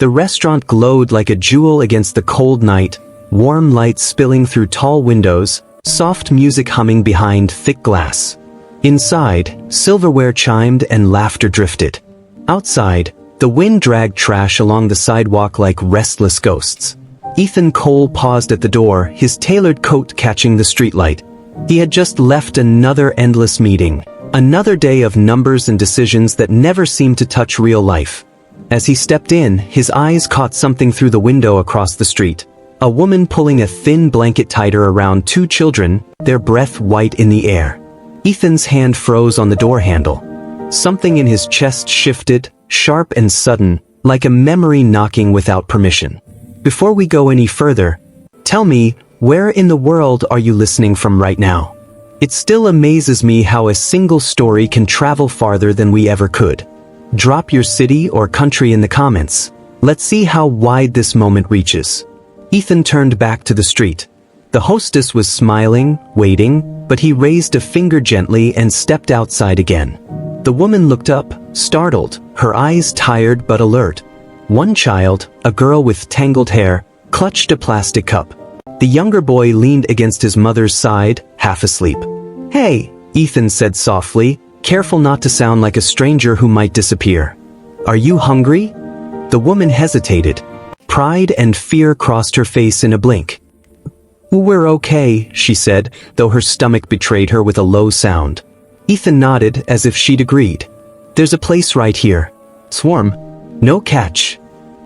The restaurant glowed like a jewel against the cold night, warm light spilling through tall windows, soft music humming behind thick glass. Inside, silverware chimed and laughter drifted. Outside, the wind dragged trash along the sidewalk like restless ghosts. Ethan Cole paused at the door, his tailored coat catching the streetlight. He had just left another endless meeting, another day of numbers and decisions that never seemed to touch real life. As he stepped in, his eyes caught something through the window across the street. A woman pulling a thin blanket tighter around two children, their breath white in the air. Ethan's hand froze on the door handle. Something in his chest shifted, sharp and sudden, like a memory knocking without permission. Before we go any further, tell me, where in the world are you listening from right now? It still amazes me how a single story can travel farther than we ever could. Drop your city or country in the comments. Let's see how wide this moment reaches. Ethan turned back to the street. The hostess was smiling, waiting, but he raised a finger gently and stepped outside again. The woman looked up, startled, her eyes tired but alert. One child, a girl with tangled hair, clutched a plastic cup. The younger boy leaned against his mother's side, half asleep. "Hey," Ethan said softly, careful not to sound like a stranger who might disappear. "Are you hungry?" The woman hesitated. Pride and fear crossed her face in a blink. "We're okay," she said, though her stomach betrayed her with a low sound. Ethan nodded as if she'd agreed. "There's a place right here. Swarm. No catch."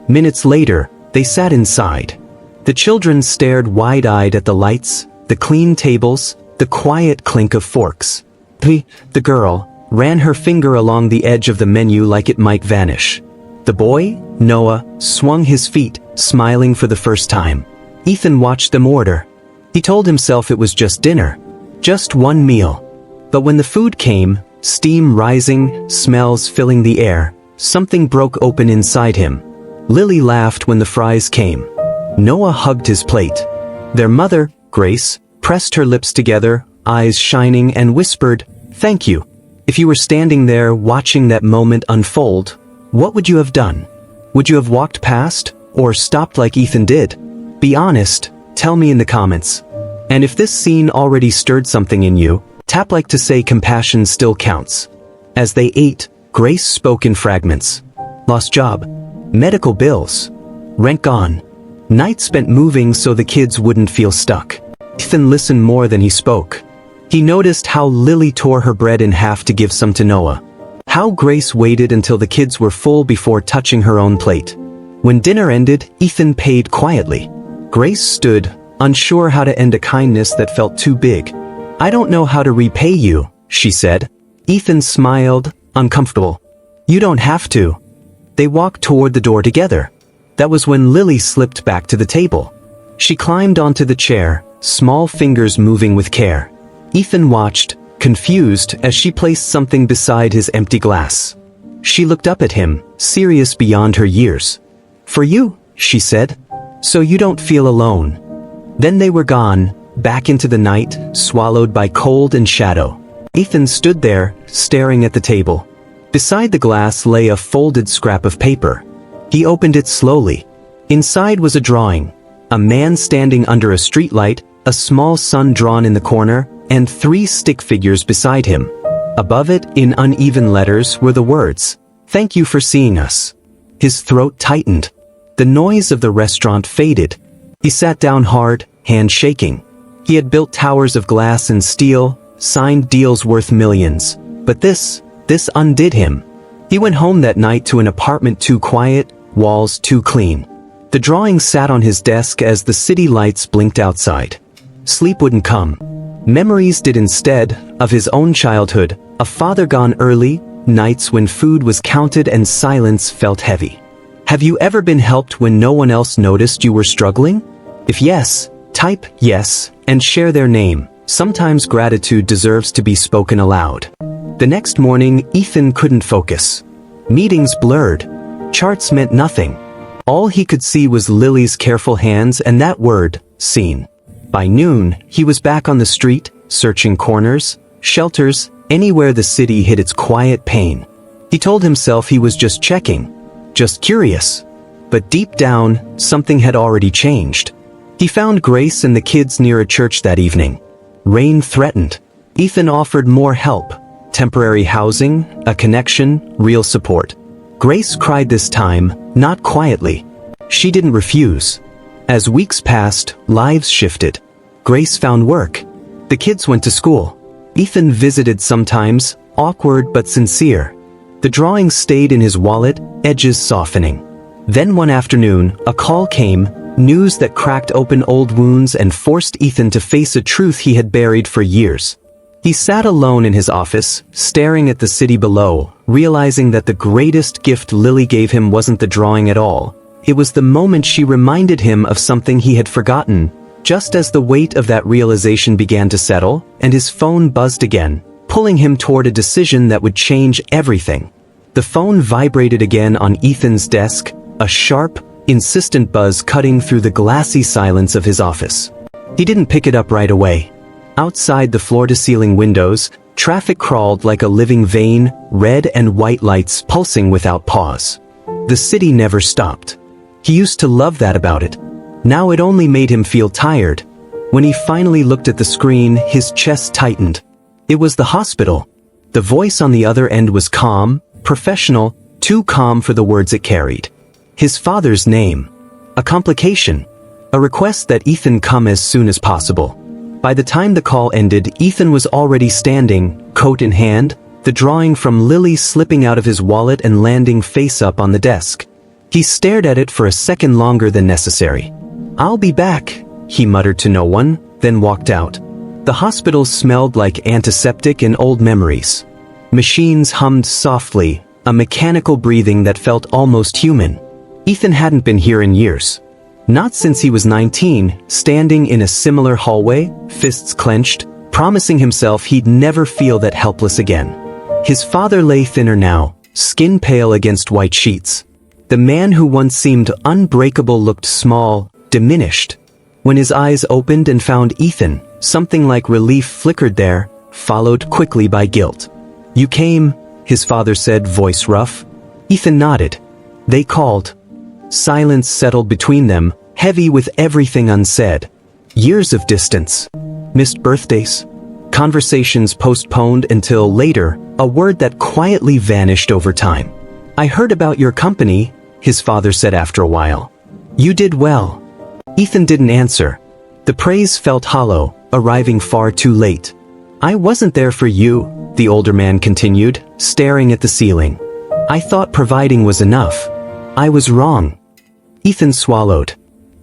Minutes later, they sat inside. The children stared wide-eyed at the lights, the clean tables, the quiet clink of forks. The girl ran her finger along the edge of the menu like it might vanish. The boy, Noah, swung his feet, smiling for the first time. Ethan watched them order. He told himself it was just dinner. Just one meal. But when the food came, steam rising, smells filling the air, something broke open inside him. Lily laughed when the fries came. Noah hugged his plate. Their mother, Grace, pressed her lips together, eyes shining, and whispered, "Thank you." If you were standing there watching that moment unfold, what would you have done? Would you have walked past, or stopped like Ethan did? Be honest, tell me in the comments. And if this scene already stirred something in you, tap like to say compassion still counts. As they ate, Grace spoke in fragments. Lost job. Medical bills. Rent gone. Night spent moving so the kids wouldn't feel stuck. Ethan listened more than he spoke. He noticed how Lily tore her bread in half to give some to Noah. How Grace waited until the kids were full before touching her own plate. When dinner ended, Ethan paid quietly. Grace stood, unsure how to end a kindness that felt too big. "I don't know how to repay you," she said. Ethan smiled, uncomfortable. "You don't have to." They walked toward the door together. That was when Lily slipped back to the table. She climbed onto the chair, small fingers moving with care. Ethan watched, confused, as she placed something beside his empty glass. She looked up at him, serious beyond her years. "For you," she said. "So you don't feel alone." Then they were gone, back into the night, swallowed by cold and shadow. Ethan stood there, staring at the table. Beside the glass lay a folded scrap of paper. He opened it slowly. Inside was a drawing. A man standing under a streetlight, a small sun drawn in the corner, and 3 stick figures beside him. Above it, in uneven letters, were the words, "Thank you for seeing us." His throat tightened. The noise of the restaurant faded. He sat down hard, hand shaking. He had built towers of glass and steel, signed deals worth millions. But this undid him. He went home that night to an apartment too quiet, walls too clean. The drawing sat on his desk as the city lights blinked outside. Sleep wouldn't come. Memories did instead, of his own childhood, a father gone early, nights when food was counted and silence felt heavy. Have you ever been helped when no one else noticed you were struggling? If yes, type yes and share their name. Sometimes gratitude deserves to be spoken aloud. The next morning, Ethan couldn't focus. Meetings blurred. Charts meant nothing. All he could see was Lily's careful hands and that word, seen. By noon, he was back on the street, searching corners, shelters, anywhere the city hid its quiet pain. He told himself he was just checking, just curious. but deep down, something had already changed. He found Grace and the kids near a church that evening. Rain threatened. Ethan offered more help. Temporary housing, a connection, real support. Grace cried this time, not quietly. She didn't refuse. As weeks passed, lives shifted. Grace found work. The kids went to school. Ethan visited sometimes, awkward but sincere. The drawing stayed in his wallet, edges softening. Then one afternoon, a call came, news that cracked open old wounds and forced Ethan to face a truth he had buried for years. He sat alone in his office, staring at the city below, realizing that the greatest gift Lily gave him wasn't the drawing at all. It was the moment she reminded him of something he had forgotten. Just as the weight of that realization began to settle, and his phone buzzed again, pulling him toward a decision that would change everything. The phone vibrated again on Ethan's desk, a sharp, insistent buzz cutting through the glassy silence of his office. He didn't pick it up right away. Outside the floor-to-ceiling windows, traffic crawled like a living vein, red and white lights pulsing without pause. The city never stopped. He used to love that about it. Now it only made him feel tired. When he finally looked at the screen, his chest tightened. It was the hospital. The voice on the other end was calm, professional, too calm for the words it carried. His father's name. A complication. A request that Ethan come as soon as possible. By the time the call ended, Ethan was already standing, coat in hand, the drawing from Lily slipping out of his wallet and landing face up on the desk. He stared at it for a second longer than necessary. "I'll be back," he muttered to no one, then walked out. The hospital smelled like antiseptic and old memories. Machines hummed softly, a mechanical breathing that felt almost human. Ethan hadn't been here in years. Not since he was 19, standing in a similar hallway, fists clenched, promising himself he'd never feel that helpless again. His father lay thinner now, skin pale against white sheets. The man who once seemed unbreakable looked small, diminished. When his eyes opened and found Ethan, something like relief flickered there, followed quickly by guilt. "You came," his father said, voice rough. Ethan nodded. They called. Silence settled between them, heavy with everything unsaid. Years of distance. Missed birthdays. Conversations postponed until later, a word that quietly vanished over time. "I heard about your company," his father said after a while. "You did well." Ethan didn't answer. The praise felt hollow, arriving far too late. "I wasn't there for you," the older man continued, staring at the ceiling. "I thought providing was enough. I was wrong." Ethan swallowed.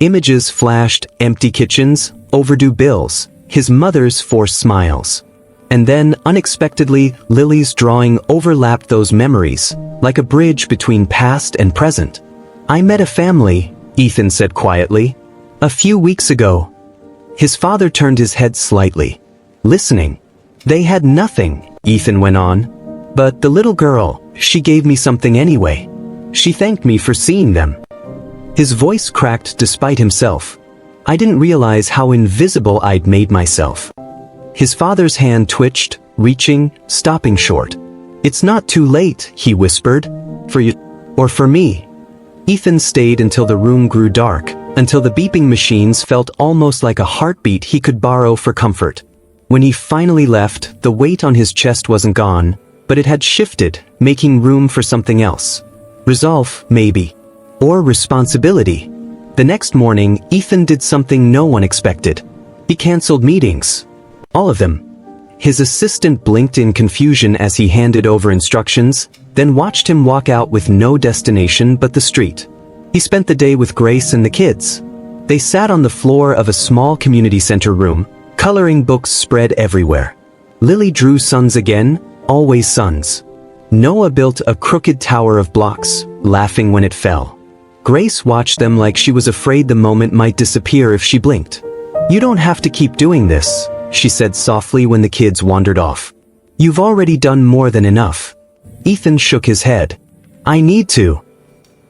Images flashed, empty kitchens, overdue bills, his mother's forced smiles. And then, unexpectedly, Lily's drawing overlapped those memories, like a bridge between past and present. "I met a family," Ethan said quietly, "a few weeks ago." His father turned his head slightly, listening. "They had nothing," Ethan went on. "But the little girl, she gave me something anyway. She thanked me for seeing them." His voice cracked despite himself. "I didn't realize how invisible I'd made myself." His father's hand twitched, reaching, stopping short. "It's not too late," he whispered. "For you, or for me." Ethan stayed until the room grew dark, until the beeping machines felt almost like a heartbeat he could borrow for comfort. When he finally left, the weight on his chest wasn't gone, but it had shifted, making room for something else. Resolve, maybe. Or responsibility. The next morning, Ethan did something no one expected. He canceled meetings. All of them. His assistant blinked in confusion as he handed over instructions, then watched him walk out with no destination but the street. He spent the day with Grace and the kids. They sat on the floor of a small community center room, coloring books spread everywhere. Lily drew suns again, always suns. Noah built a crooked tower of blocks, laughing when it fell. Grace watched them like she was afraid the moment might disappear if she blinked. "You don't have to keep doing this," she said softly when the kids wandered off. "You've already done more than enough." Ethan shook his head. "I need to."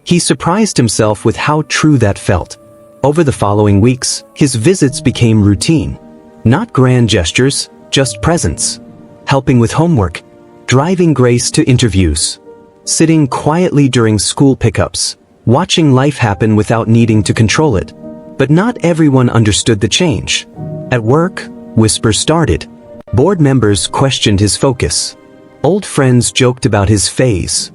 He surprised himself with how true that felt. Over the following weeks, his visits became routine. Not grand gestures, just presence. Helping with homework, driving Grace to interviews, sitting quietly during school pickups, watching life happen without needing to control it. But not everyone understood the change. At work, whispers started. Board members questioned his focus. Old friends joked about his phase.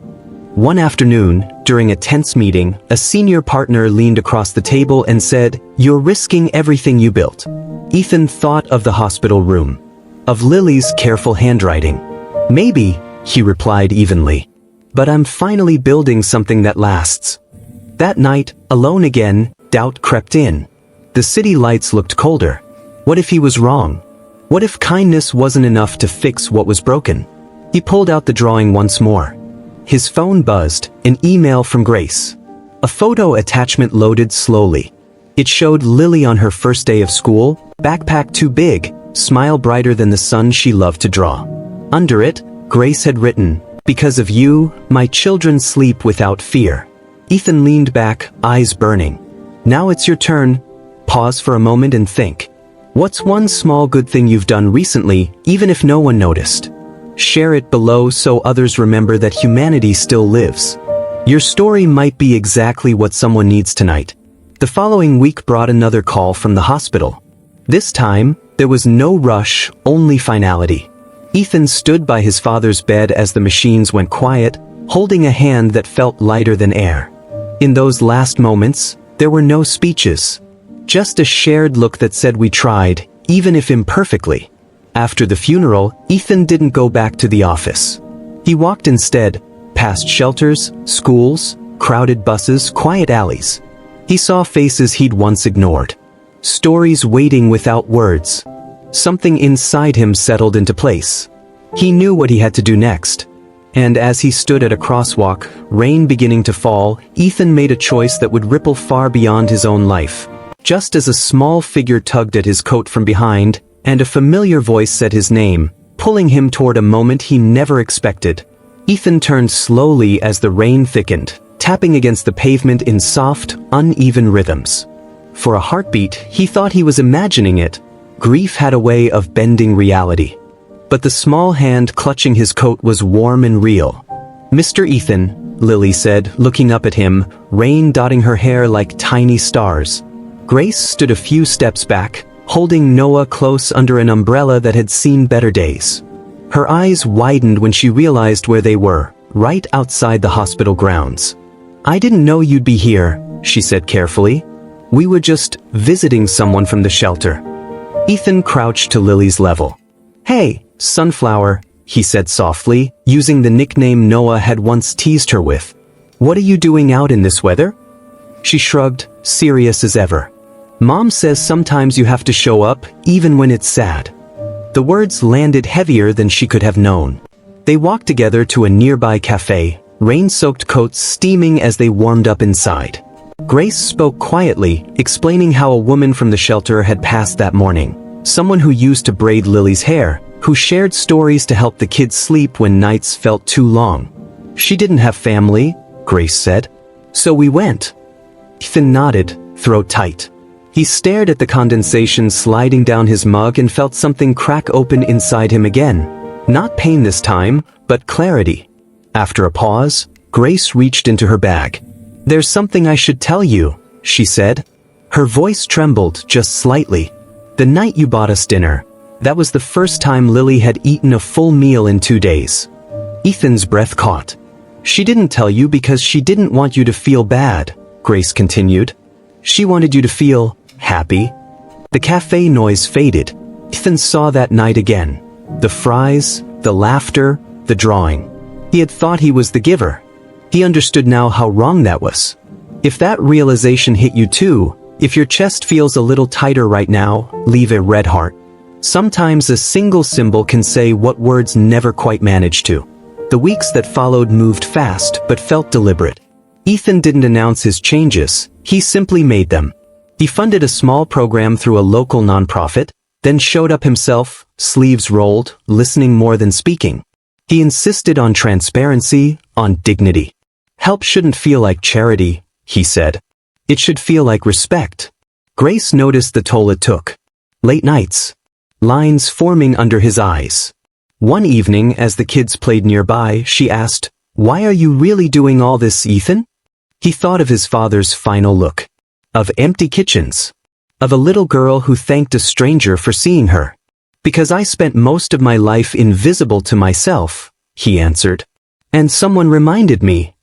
One afternoon, during a tense meeting, a senior partner leaned across the table and said, "You're risking everything you built." Ethan thought of the hospital room, of Lily's careful handwriting. "Maybe," he replied evenly, "but I'm finally building something that lasts." That night, alone again, doubt crept in. The city lights looked colder. What if he was wrong? What if kindness wasn't enough to fix what was broken? He pulled out the drawing once more. His phone buzzed, an email from Grace. A photo attachment loaded slowly. It showed Lily on her first day of school, backpack too big, smile brighter than the sun she loved to draw. Under it, Grace had written, "Because of you, my children sleep without fear." Ethan leaned back, eyes burning. "Now it's your turn. Pause for a moment and think. What's one small good thing you've done recently, even if no one noticed? Share it below so others remember that humanity still lives. Your story might be exactly what someone needs tonight." The following week brought another call from the hospital. This time, there was no rush, only finality. Ethan stood by his father's bed as the machines went quiet, holding a hand that felt lighter than air. In those last moments, there were no speeches. Just a shared look that said we tried, even if imperfectly. After the funeral, Ethan didn't go back to the office. He walked instead, past shelters, schools, crowded buses, quiet alleys. He saw faces he'd once ignored. Stories waiting without words. Something inside him settled into place. He knew what he had to do next. And as he stood at a crosswalk, rain beginning to fall, Ethan made a choice that would ripple far beyond his own life. Just as a small figure tugged at his coat from behind, and a familiar voice said his name, pulling him toward a moment he never expected. Ethan turned slowly as the rain thickened, tapping against the pavement in soft, uneven rhythms. For a heartbeat, he thought he was imagining it. Grief had a way of bending reality. But the small hand clutching his coat was warm and real. "Mr. Ethan," Lily said, looking up at him, rain dotting her hair like tiny stars. Grace stood a few steps back, holding Noah close under an umbrella that had seen better days. Her eyes widened when she realized where they were, right outside the hospital grounds. "I didn't know you'd be here," she said carefully. "We were just visiting someone from the shelter." Ethan crouched to Lily's level. "Hey, Sunflower," he said softly, using the nickname Noah had once teased her with. "What are you doing out in this weather?" She shrugged, serious as ever. "Mom says sometimes you have to show up, even when it's sad." The words landed heavier than she could have known. They walked together to a nearby cafe, rain-soaked coats steaming as they warmed up inside. Grace spoke quietly, explaining how a woman from the shelter had passed that morning. Someone who used to braid Lily's hair, who shared stories to help the kids sleep when nights felt too long. "She didn't have family," Grace said. "So we went." Ethan nodded, throat tight. He stared at the condensation sliding down his mug and felt something crack open inside him again. Not pain this time, but clarity. After a pause, Grace reached into her bag. "There's something I should tell you," she said. Her voice trembled just slightly. "The night you bought us dinner, that was the first time Lily had eaten a full meal in 2 days." Ethan's breath caught. "She didn't tell you because she didn't want you to feel bad," Grace continued. "She wanted you to feel happy." The cafe noise faded. Ethan saw that night again. The fries, the laughter, the drawing. He had thought he was the giver. He understood now how wrong that was. If that realization hit you too, if your chest feels a little tighter right now, leave a red heart. Sometimes a single symbol can say what words never quite manage to. The weeks that followed moved fast but felt deliberate. Ethan didn't announce his changes, he simply made them. He funded a small program through a local nonprofit, then showed up himself, sleeves rolled, listening more than speaking. He insisted on transparency, on dignity. "Help shouldn't feel like charity," he said. "It should feel like respect." Grace noticed the toll it took. Late nights. Lines forming under his eyes. One evening, as the kids played nearby, she asked, "Why are you really doing all this, Ethan?" He thought of his father's final look. Of empty kitchens. Of a little girl who thanked a stranger for seeing her. "Because I spent most of my life invisible to myself," he answered. "And someone reminded me."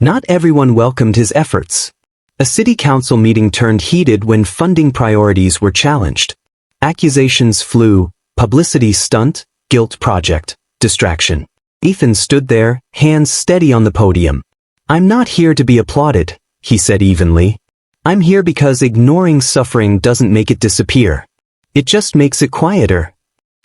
Not everyone welcomed his efforts. A city council meeting turned heated when funding priorities were challenged. Accusations flew: publicity stunt, guilt project, distraction. Ethan stood there, hands steady on the podium. "I'm not here to be applauded," he said evenly. "I'm here because ignoring suffering doesn't make it disappear. It just makes it quieter."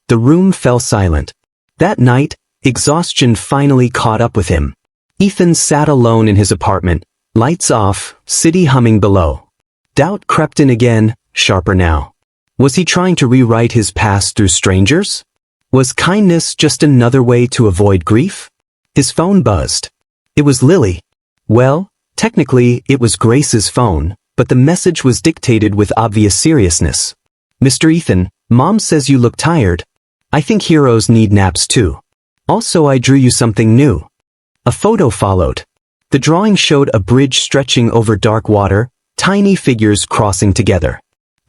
The room fell silent. That night, exhaustion finally caught up with him. Ethan sat alone in his apartment, lights off, city humming below. Doubt crept in again, sharper now. Was he trying to rewrite his past through strangers? Was kindness just another way to avoid grief? His phone buzzed. It was Lily. Well, technically, it was Grace's phone, but the message was dictated with obvious seriousness. "Mr. Ethan, Mom says you look tired. I think heroes need naps too. Also, I drew you something new." A photo followed. The drawing showed a bridge stretching over dark water, tiny figures crossing together.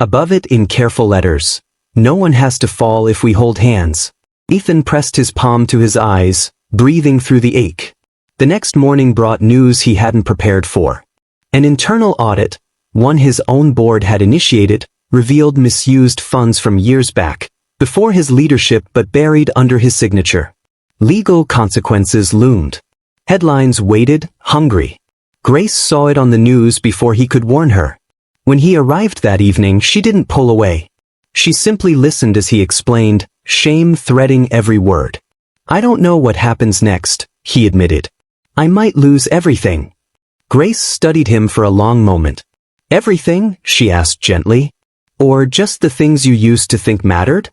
Above it in careful letters, "No one has to fall if we hold hands." Ethan pressed his palm to his eyes, breathing through the ache. The next morning brought news he hadn't prepared for. An internal audit, one his own board had initiated, revealed misused funds from years back, before his leadership but buried under his signature. Legal consequences loomed. Headlines waited, hungry. Grace saw it on the news before he could warn her. When he arrived that evening, she didn't pull away. She simply listened as he explained, shame threading every word. "I don't know what happens next," he admitted. "I might lose everything." Grace studied him for a long moment. "Everything?" she asked gently. "Or just the things you used to think mattered?"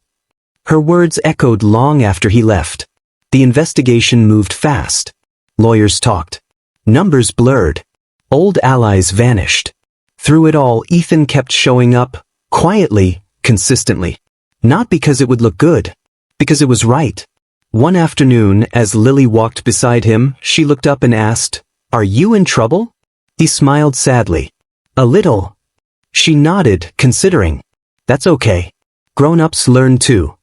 Her words echoed long after he left. The investigation moved fast. Lawyers talked. Numbers blurred. Old allies vanished. Through it all, Ethan kept showing up, quietly, consistently. Not because it would look good. Because it was right. One afternoon, as Lily walked beside him, she looked up and asked, "Are you in trouble?" He smiled sadly. "A little." She nodded, considering. "That's okay. Grown-ups learn too."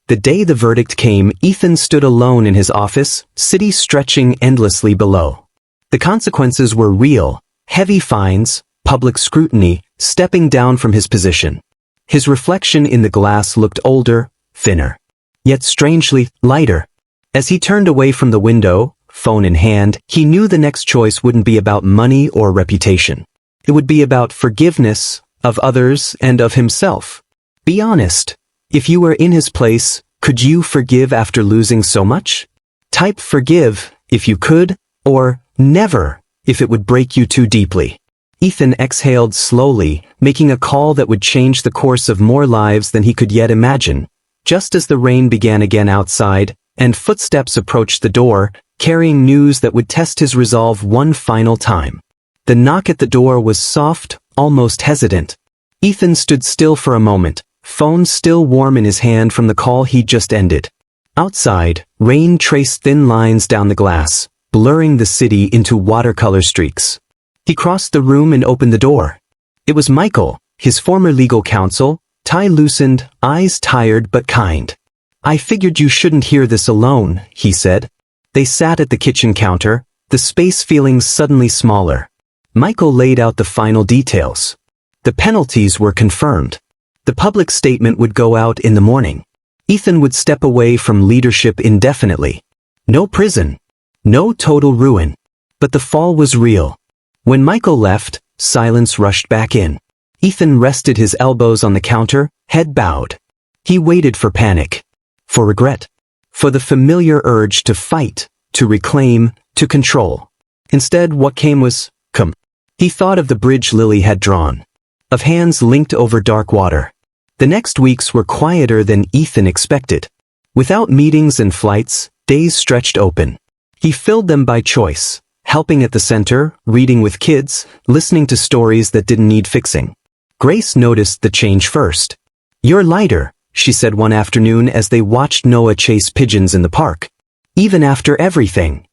The day the verdict came, Ethan stood alone in his office, city stretching endlessly below. The consequences were real: heavy fines, public scrutiny, stepping down from his position. His reflection in the glass looked older, thinner. Yet strangely, lighter. As he turned away from the window, phone in hand, he knew the next choice wouldn't be about money or reputation. It would be about forgiveness, of others and of himself. Be honest. If you were in his place, could you forgive after losing so much? Type forgive, if you could, or never, if it would break you too deeply. Ethan exhaled slowly, making a call that would change the course of more lives than he could yet imagine. Just as the rain began again outside, and footsteps approached the door, carrying news that would test his resolve one final time. The knock at the door was soft, almost hesitant. Ethan stood still for a moment, phone still warm in his hand from the call he'd just ended. Outside, rain traced thin lines down the glass, blurring the city into watercolor streaks. He crossed the room and opened the door. It was Michael, his former legal counsel, tie loosened, eyes tired but kind. "I figured you shouldn't hear this alone," he said. They sat at the kitchen counter, the space feeling suddenly smaller. Michael laid out the final details. The penalties were confirmed. The public statement would go out in the morning. Ethan would step away from leadership indefinitely. No prison. No total ruin. But the fall was real. When Michael left, silence rushed back in. Ethan rested his elbows on the counter, head bowed. He waited for panic. For regret. For the familiar urge to fight, to reclaim, to control. Instead, what came was, come. He thought of the bridge Lily had drawn. Of hands linked over dark water. The next weeks were quieter than Ethan expected. Without meetings and flights, days stretched open. He filled them by choice, helping at the center, reading with kids, listening to stories that didn't need fixing. Grace noticed the change first. "You're lighter," she said one afternoon as they watched Noah chase pigeons in the park. "Even after everything."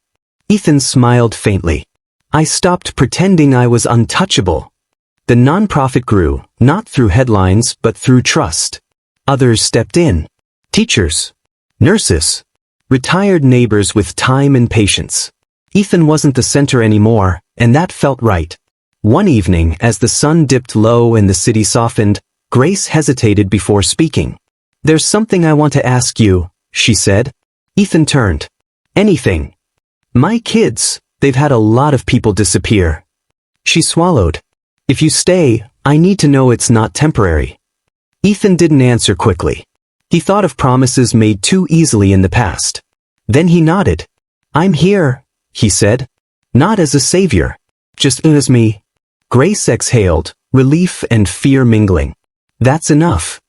Ethan smiled faintly. I stopped pretending I was untouchable. The nonprofit grew, not through headlines but through trust. Others stepped in. Teachers. Nurses. Retired neighbors with time and patience. Ethan wasn't the center anymore, and that felt right. One evening, as the sun dipped low and the city softened, Grace hesitated before speaking. "There's something I want to ask you," she said. Ethan turned. "Anything." "My kids, they've had a lot of people disappear." She swallowed. "If you stay, I need to know it's not temporary." Ethan didn't answer quickly. He thought of promises made too easily in the past. Then he nodded. "I'm here," he said. "Not as a savior. Just as me." Grace exhaled, relief and fear mingling. "That's enough."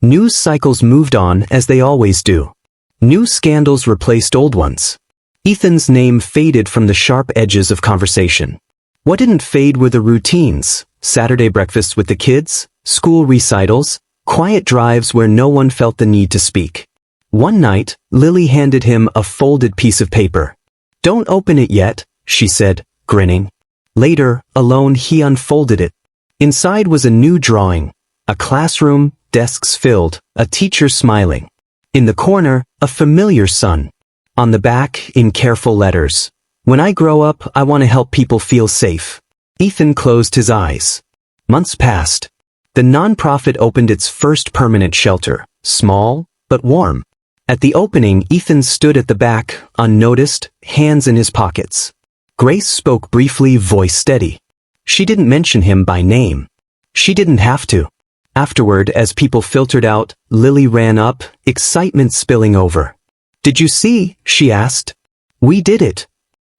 News cycles moved on as they always do. New scandals replaced old ones. Ethan's name faded from the sharp edges of conversation. What didn't fade were the routines: Saturday breakfasts with the kids, school recitals, quiet drives where no one felt the need to speak. One night, Lily handed him a folded piece of paper. "Don't open it yet," she said, grinning. Later, alone, he unfolded it. Inside was a new drawing. A classroom, desks filled, a teacher smiling. In the corner, a familiar sun. On the back, in careful letters, "When I grow up, I want to help people feel safe." Ethan closed his eyes. Months passed. The nonprofit opened its first permanent shelter, small, but warm. At the opening, Ethan stood at the back, unnoticed, hands in his pockets. Grace spoke briefly, voice steady. She didn't mention him by name. She didn't have to. Afterward, as people filtered out, Lily ran up, excitement spilling over. "Did you see?" she asked. "We did it."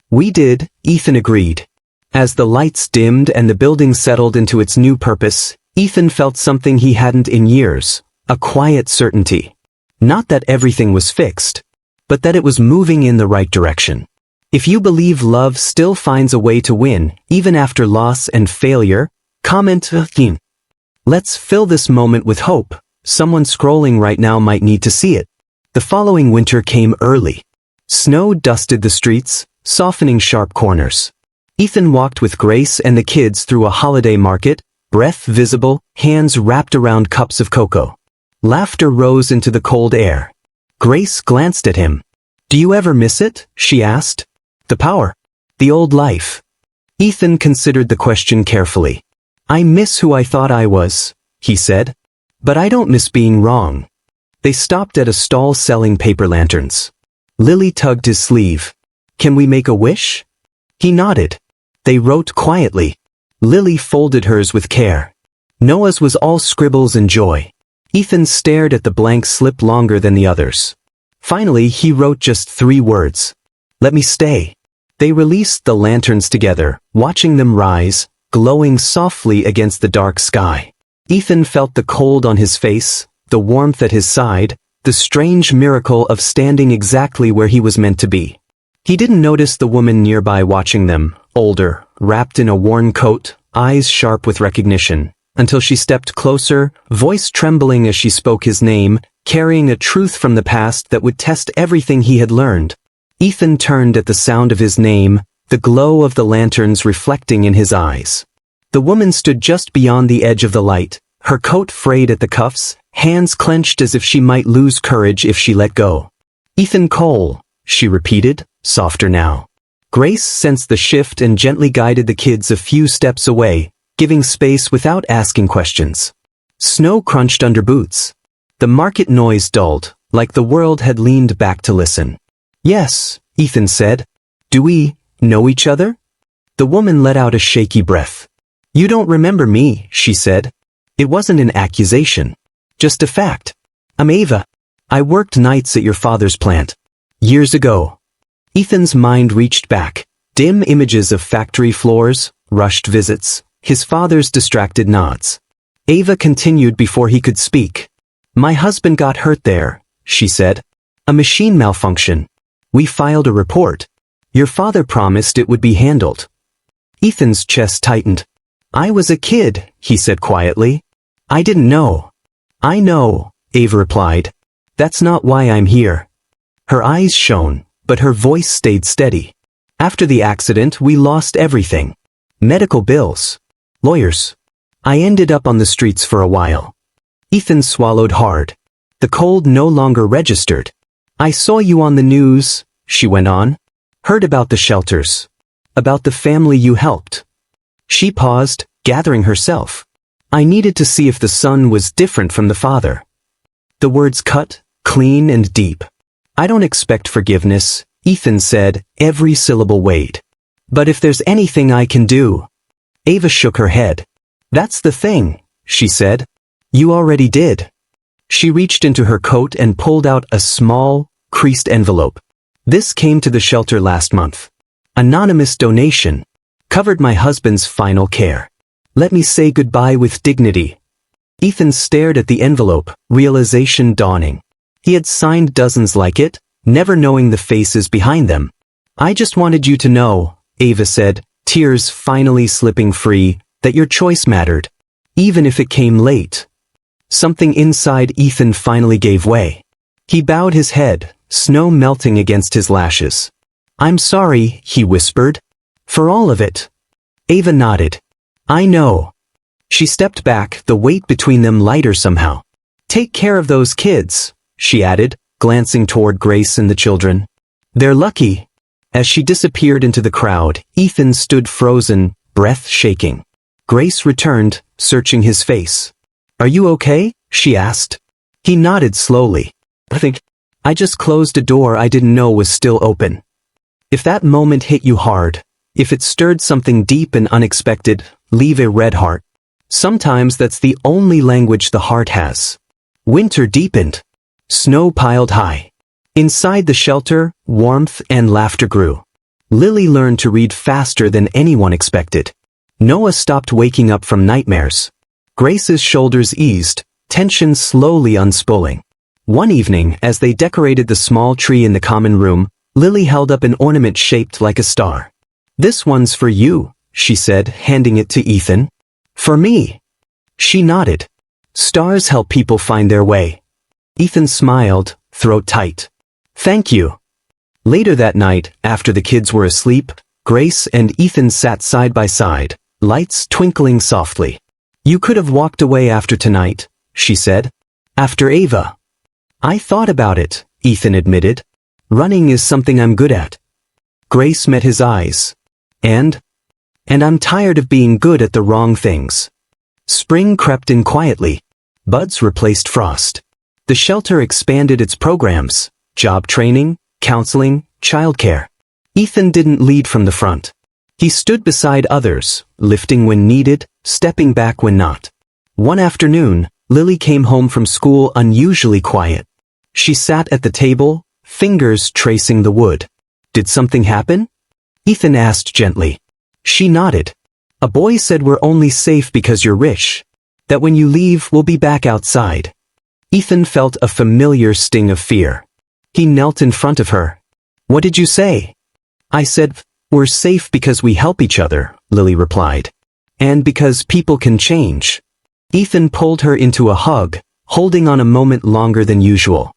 "We did," Ethan agreed. As the lights dimmed and the building settled into its new purpose, Ethan felt something he hadn't in years, a quiet certainty. Not that everything was fixed, but that it was moving in the right direction. If you believe love still finds a way to win, even after loss and failure, comment "Theme." Let's fill this moment with hope. Someone scrolling right now might need to see it. The following winter came early. Snow dusted the streets, softening sharp corners. Ethan walked with Grace and the kids through a holiday market, breath visible, hands wrapped around cups of cocoa. Laughter rose into the cold air. Grace glanced at him. "Do you ever miss it?" she asked. "The power. The old life." Ethan considered the question carefully. "I miss who I thought I was," he said. "But I don't miss being wrong." They stopped at a stall selling paper lanterns. Lily tugged his sleeve. "Can we make a wish?" He nodded. They wrote quietly. Lily folded hers with care. Noah's was all scribbles and joy. Ethan stared at the blank slip longer than the others. Finally, he wrote just 3 words. "Let me stay." They released the lanterns together, watching them rise, glowing softly against the dark sky. Ethan felt the cold on his face, the warmth at his side, the strange miracle of standing exactly where he was meant to be. He didn't notice the woman nearby watching them, older, wrapped in a worn coat, eyes sharp with recognition, until she stepped closer, voice trembling as she spoke his name, carrying a truth from the past that would test everything he had learned. Ethan turned at the sound of his name, the glow of the lanterns reflecting in his eyes. The woman stood just beyond the edge of the light, her coat frayed at the cuffs, hands clenched as if she might lose courage if she let go. "Ethan Cole," she repeated, softer now. Grace sensed the shift and gently guided the kids a few steps away, giving space without asking questions. Snow crunched under boots. The market noise dulled, like the world had leaned back to listen. "Yes," Ethan said. "Do we know each other?" The woman let out a shaky breath. "You don't remember me," she said. It wasn't an accusation. Just a fact. "I'm Ava. I worked nights at your father's plant. Years ago." Ethan's mind reached back. Dim images of factory floors, rushed visits, his father's distracted nods. Ava continued before he could speak. "My husband got hurt there," she said. "A machine malfunction. We filed a report. Your father promised it would be handled." Ethan's chest tightened. "I was a kid," he said quietly. "I didn't know." "I know," Ava replied. "That's not why I'm here." Her eyes shone, but her voice stayed steady. After the accident, we lost everything. Medical bills. Lawyers. I ended up on the streets for a while. Ethan swallowed hard. The cold no longer registered. I saw you on the news, she went on. Heard about the shelters. About the family you helped. She paused, gathering herself. I needed to see if the son was different from the father. The words cut, clean and deep. I don't expect forgiveness, Ethan said, every syllable weighed. But if there's anything I can do. Ava shook her head. That's the thing, she said. You already did. She reached into her coat and pulled out a small, creased envelope. This came to the shelter last month. Anonymous donation. Covered my husband's final care. Let me say goodbye with dignity. Ethan stared at the envelope, realization dawning. He had signed dozens like it, never knowing the faces behind them. I just wanted you to know, Ava said, tears finally slipping free, that your choice mattered. Even if it came late. Something inside Ethan finally gave way. He bowed his head, snow melting against his lashes. I'm sorry, he whispered. For all of it. Ava nodded. I know. She stepped back, the weight between them lighter somehow. Take care of those kids, she added, glancing toward Grace and the children. They're lucky. As she disappeared into the crowd, Ethan stood frozen, breath shaking. Grace returned, searching his face. Are you okay? She asked. He nodded slowly. I just closed a door I didn't know was still open. If that moment hit you hard, if it stirred something deep and unexpected, leave a red heart. Sometimes that's the only language the heart has. Winter deepened. Snow piled high. Inside the shelter, warmth and laughter grew. Lily learned to read faster than anyone expected. Noah stopped waking up from nightmares. Grace's shoulders eased, tension slowly unspooling. One evening, as they decorated the small tree in the common room, Lily held up an ornament shaped like a star. This one's for you, she said, handing it to Ethan. For me. She nodded. Stars help people find their way. Ethan smiled, throat tight. Thank you. Later that night, after the kids were asleep, Grace and Ethan sat side by side, lights twinkling softly. You could have walked away after tonight, she said. After Ava. I thought about it, Ethan admitted. Running is something I'm good at. Grace met his eyes. And I'm tired of being good at the wrong things. Spring crept in quietly. Buds replaced frost. The shelter expanded its programs, job training, counseling, childcare. Ethan didn't lead from the front. He stood beside others, lifting when needed, stepping back when not. One afternoon, Lily came home from school unusually quiet. She sat at the table, fingers tracing the wood. Did something happen? Ethan asked gently. She nodded. A boy said we're only safe because you're rich. That when you leave, we'll be back outside. Ethan felt a familiar sting of fear. He knelt in front of her. What did you say? I said, we're safe because we help each other, Lily replied. And because people can change. Ethan pulled her into a hug, holding on a moment longer than usual.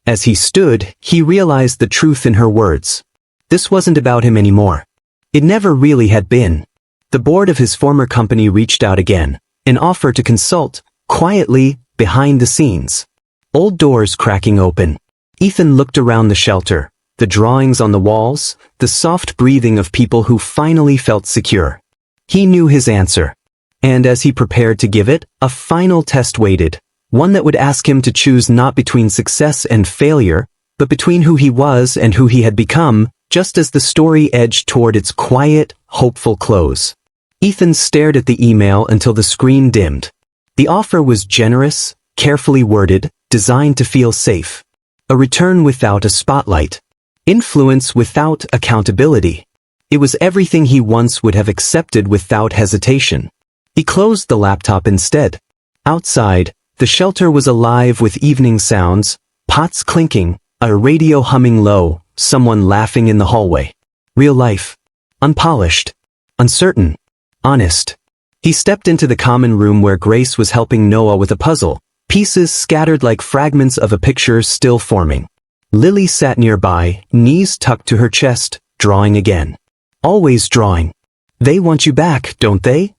As he stood, he realized the truth in her words. This wasn't about him anymore. It never really had been. The board of his former company reached out again, an offer to consult, quietly, behind the scenes. Old doors cracking open. Ethan looked around the shelter, the drawings on the walls, the soft breathing of people who finally felt secure. He knew his answer. And as he prepared to give it, a final test waited, one that would ask him to choose not between success and failure, but between who he was and who he had become, just as the story edged toward its quiet, hopeful close. Ethan stared at the email until the screen dimmed. The offer was generous, carefully worded, designed to feel safe. A return without a spotlight. Influence without accountability. It was everything he once would have accepted without hesitation. He closed the laptop instead. Outside, the shelter was alive with evening sounds, pots clinking, a radio humming low, someone laughing in the hallway. Real life. Unpolished. Uncertain. Honest. He stepped into the common room where Grace was helping Noah with a puzzle, pieces scattered like fragments of a picture still forming. Lily sat nearby, knees tucked to her chest, drawing again. Always drawing. They want you back, don't they?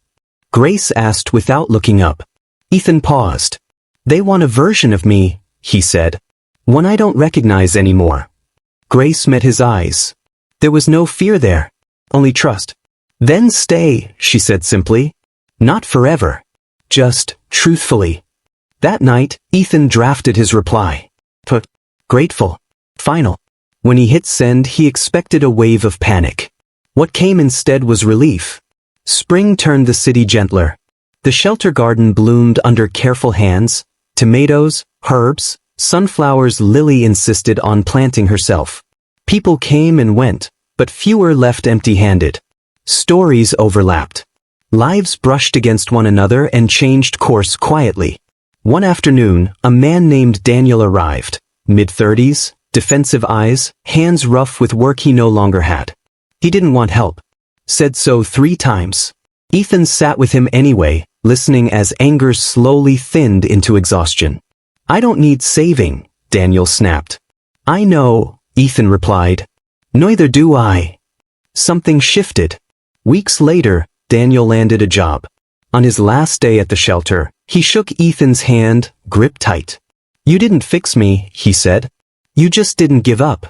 Grace asked without looking up. Ethan paused. They want a version of me, he said. One I don't recognize anymore. Grace met his eyes. There was no fear there, only trust. Then stay, she said simply. Not forever. Just, truthfully. That night, Ethan drafted his reply. Grateful. Final. When he hit send, he expected a wave of panic. What came instead was relief. Spring turned the city gentler. The shelter garden bloomed under careful hands. Tomatoes, herbs, sunflowers. Lily insisted on planting herself. People came and went, but fewer left empty-handed. Stories overlapped. Lives brushed against one another and changed course quietly. One afternoon, a man named Daniel arrived. Mid-30s, defensive eyes, hands rough with work he no longer had. He didn't want help. Said so 3 times. Ethan sat with him anyway, listening as anger slowly thinned into exhaustion. I don't need saving, Daniel snapped. I know, Ethan replied. Neither do I. Something shifted. Weeks later, Daniel landed a job. On his last day at the shelter, he shook Ethan's hand, gripped tight. You didn't fix me, he said. You just didn't give up.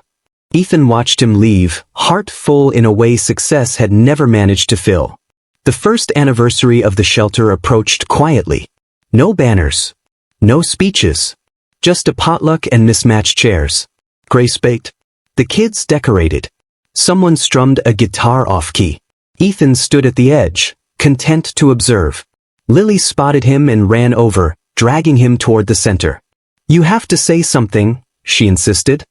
Ethan watched him leave, heart full in a way success had never managed to fill. The first anniversary of the shelter approached quietly. No banners. No speeches. Just a potluck and mismatched chairs. Grace baked. The kids decorated. Someone strummed a guitar off-key. Ethan stood at the edge, content to observe. Lily spotted him and ran over, dragging him toward the center. You have to say something, she insisted.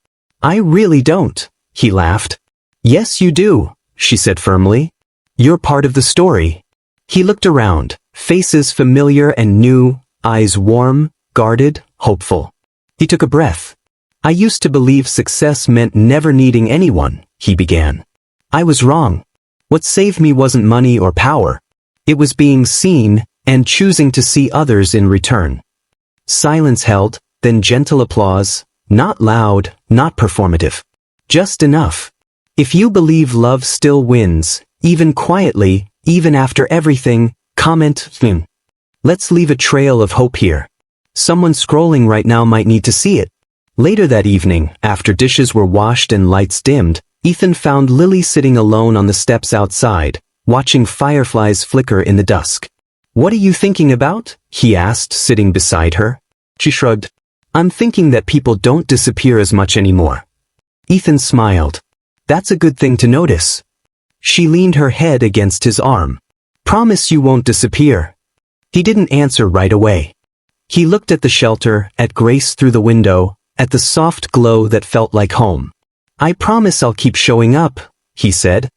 I really don't, he laughed. Yes you do, she said firmly. You're part of the story. He looked around, faces familiar and new, eyes warm, guarded, hopeful. He took a breath. I used to believe success meant never needing anyone, he began. I was wrong. What saved me wasn't money or power. It was being seen, and choosing to see others in return. Silence held, then gentle applause, not loud, not performative. Just enough. If you believe love still wins, even quietly, even after everything, comment, Let's leave a trail of hope here. Someone scrolling right now might need to see it. Later that evening, after dishes were washed and lights dimmed, Ethan found Lily sitting alone on the steps outside, watching fireflies flicker in the dusk. What are you thinking about? He asked, sitting beside her. She shrugged. I'm thinking that people don't disappear as much anymore. Ethan smiled. That's a good thing to notice. She leaned her head against his arm. Promise you won't disappear. He didn't answer right away. He looked at the shelter, at Grace through the window, at the soft glow that felt like home. I promise I'll keep showing up, he said.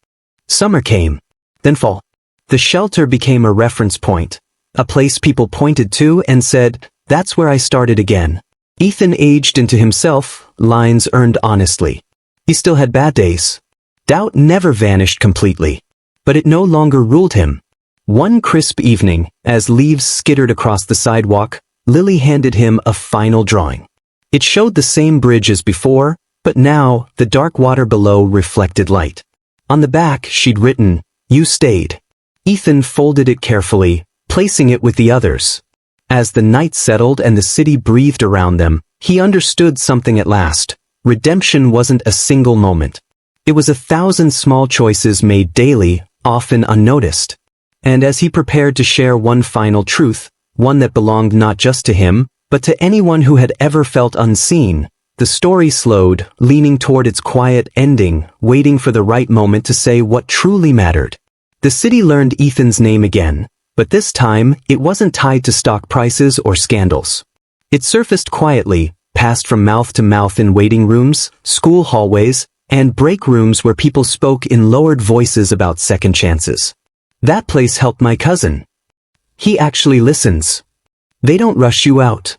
Summer came. Then fall. The shelter became a reference point, a place people pointed to and said, that's where I started again. Ethan aged into himself, lines earned honestly. He still had bad days. Doubt never vanished completely, but it no longer ruled him. One crisp evening, as leaves skittered across the sidewalk, Lily handed him a final drawing. It showed the same bridge as before, but now the dark water below reflected light. On the back she'd written, You stayed. Ethan folded it carefully, placing it with the others. As the night settled and the city breathed around them, he understood something at last. Redemption wasn't a single moment. It was 1,000 small choices made daily, often unnoticed. And as he prepared to share one final truth, one that belonged not just to him, but to anyone who had ever felt unseen, the story slowed, leaning toward its quiet ending, waiting for the right moment to say what truly mattered. The city learned Ethan's name again, but this time it wasn't tied to stock prices or scandals. It surfaced quietly, passed from mouth to mouth in waiting rooms, school hallways, and break rooms where people spoke in lowered voices about second chances. That place helped my cousin. He actually listens. They don't rush you out.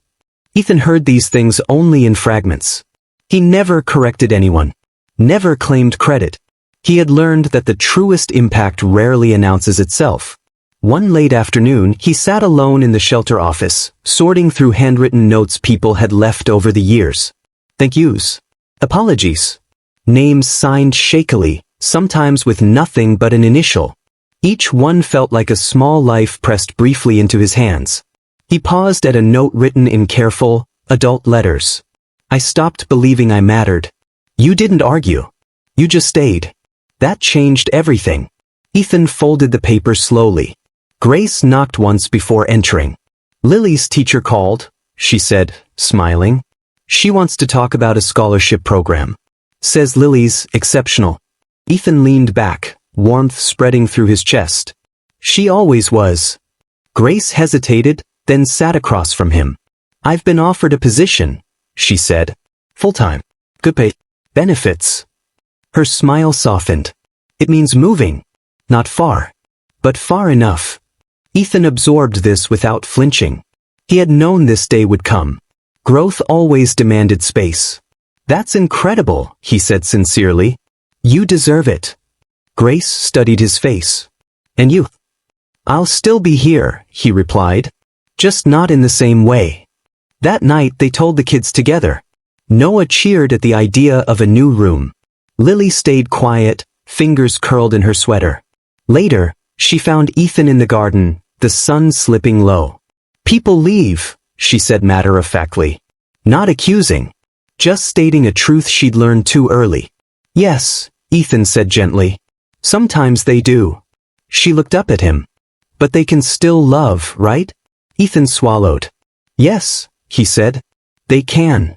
Ethan heard these things only in fragments. He never corrected anyone. Never claimed credit. He had learned that the truest impact rarely announces itself. One late afternoon, he sat alone in the shelter office, sorting through handwritten notes people had left over the years. Thank yous. Apologies. Names signed shakily, sometimes with nothing but an initial. Each one felt like a small life pressed briefly into his hands. He paused at a note written in careful, adult letters. I stopped believing I mattered. You didn't argue. You just stayed. That changed everything. Ethan folded the paper slowly. Grace knocked once before entering. Lily's teacher called, she said, smiling. She wants to talk about a scholarship program. Says Lily's exceptional. Ethan leaned back, warmth spreading through his chest. She always was. Grace hesitated, then sat across from him. I've been offered a position, she said. Full-time. Good pay. Benefits. Her smile softened. It means moving. Not far. But far enough. Ethan absorbed this without flinching. He had known this day would come. Growth always demanded space. That's incredible, he said sincerely. You deserve it. Grace studied his face. And you? I'll still be here, he replied. Just not in the same way. That night they told the kids together. Noah cheered at the idea of a new room. Lily stayed quiet, fingers curled in her sweater. Later, she found Ethan in the garden, the sun slipping low. People leave, she said matter-of-factly. Not accusing. Just stating a truth she'd learned too early. Yes, Ethan said gently. Sometimes they do. She looked up at him. But they can still love, right? Ethan swallowed. Yes, he said. They can.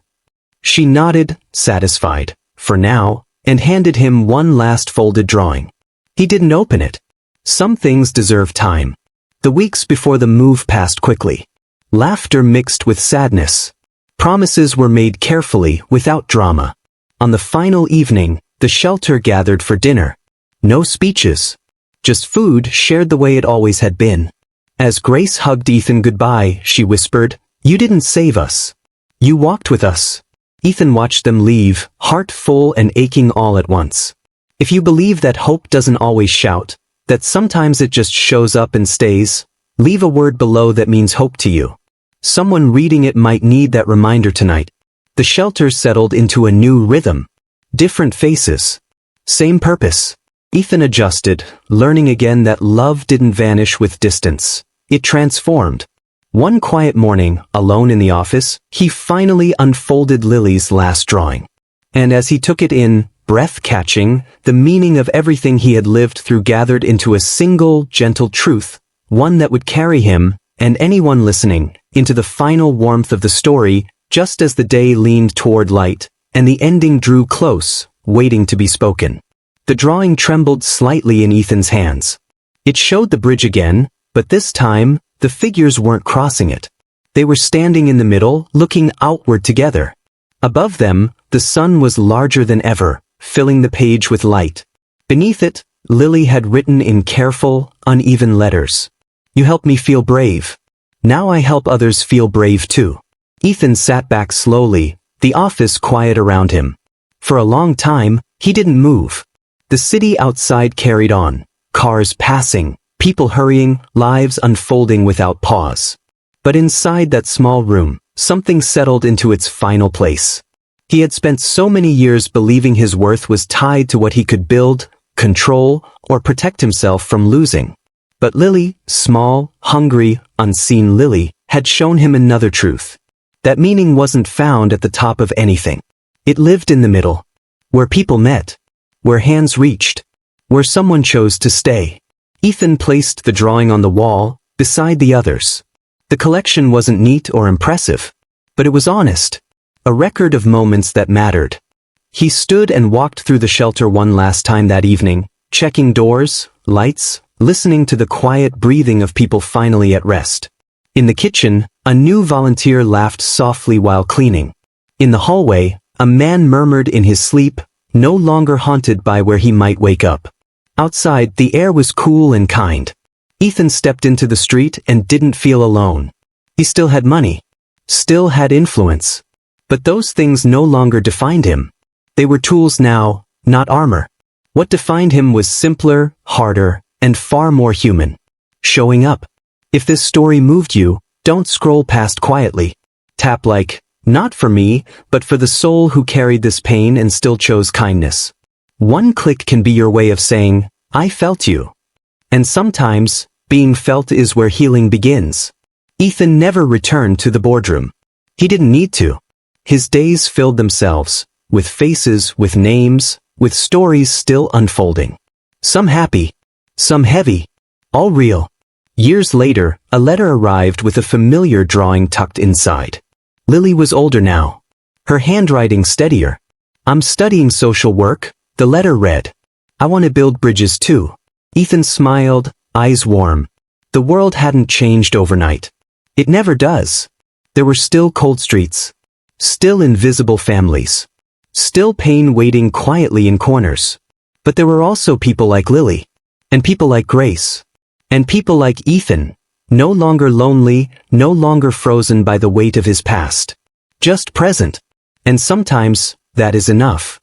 She nodded, satisfied, for now, and handed him one last folded drawing. He didn't open it. Some things deserve time. The weeks before the move passed quickly. Laughter mixed with sadness. Promises were made carefully, without drama. On the final evening, the shelter gathered for dinner. No speeches. Just food shared the way it always had been. As Grace hugged Ethan goodbye, she whispered, You didn't save us. You walked with us. Ethan watched them leave, heart full and aching all at once. If you believe that hope doesn't always shout, that sometimes it just shows up and stays, leave a word below that means hope to you. Someone reading it might need that reminder tonight. The shelter settled into a new rhythm. Different faces. Same purpose. Ethan adjusted, learning again that love didn't vanish with distance. It transformed. One quiet morning, alone in the office, he finally unfolded Lily's last drawing. And as he took it in, breath-catching, the meaning of everything he had lived through gathered into a single, gentle truth, one that would carry him, and anyone listening, into the final warmth of the story, just as the day leaned toward light, and the ending drew close, waiting to be spoken. The drawing trembled slightly in Ethan's hands. It showed the bridge again, but this time, the figures weren't crossing it. They were standing in the middle, looking outward together. Above them, the sun was larger than ever, filling the page with light. Beneath it, Lily had written in careful, uneven letters. You helped me feel brave. Now I help others feel brave too. Ethan sat back slowly, the office quiet around him. For a long time, he didn't move. The city outside carried on, cars passing, people hurrying, lives unfolding without pause. But inside that small room, something settled into its final place. He had spent so many years believing his worth was tied to what he could build, control, or protect himself from losing. But Lily, small, hungry, unseen Lily, had shown him another truth. That meaning wasn't found at the top of anything. It lived in the middle. Where people met. Where hands reached. Where someone chose to stay. Ethan placed the drawing on the wall, beside the others. The collection wasn't neat or impressive. But it was honest. A record of moments that mattered. He stood and walked through the shelter one last time that evening, checking doors, lights, listening to the quiet breathing of people finally at rest. In the kitchen, a new volunteer laughed softly while cleaning. In the hallway, a man murmured in his sleep, no longer haunted by where he might wake up. Outside, the air was cool and kind. Ethan stepped into the street and didn't feel alone. He still had money. Still had influence. But those things no longer defined him. They were tools now, not armor. What defined him was simpler, harder, and far more human. Showing up. If this story moved you, don't scroll past quietly. Tap like, not for me, but for the soul who carried this pain and still chose kindness. One click can be your way of saying, I felt you. And sometimes, being felt is where healing begins. Ethan never returned to the boardroom. He didn't need to. His days filled themselves, with faces, with names, with stories still unfolding. Some happy, some heavy, all real. Years later, a letter arrived with a familiar drawing tucked inside. Lily was older now. Her handwriting steadier. I'm studying social work, the letter read. I want to build bridges too. Ethan smiled, eyes warm. The world hadn't changed overnight. It never does. There were still cold streets. Still invisible families. Still pain waiting quietly in corners. But there were also people like Lily. And people like Grace. And people like Ethan. No longer lonely, no longer frozen by the weight of his past. Just present. And sometimes, that is enough.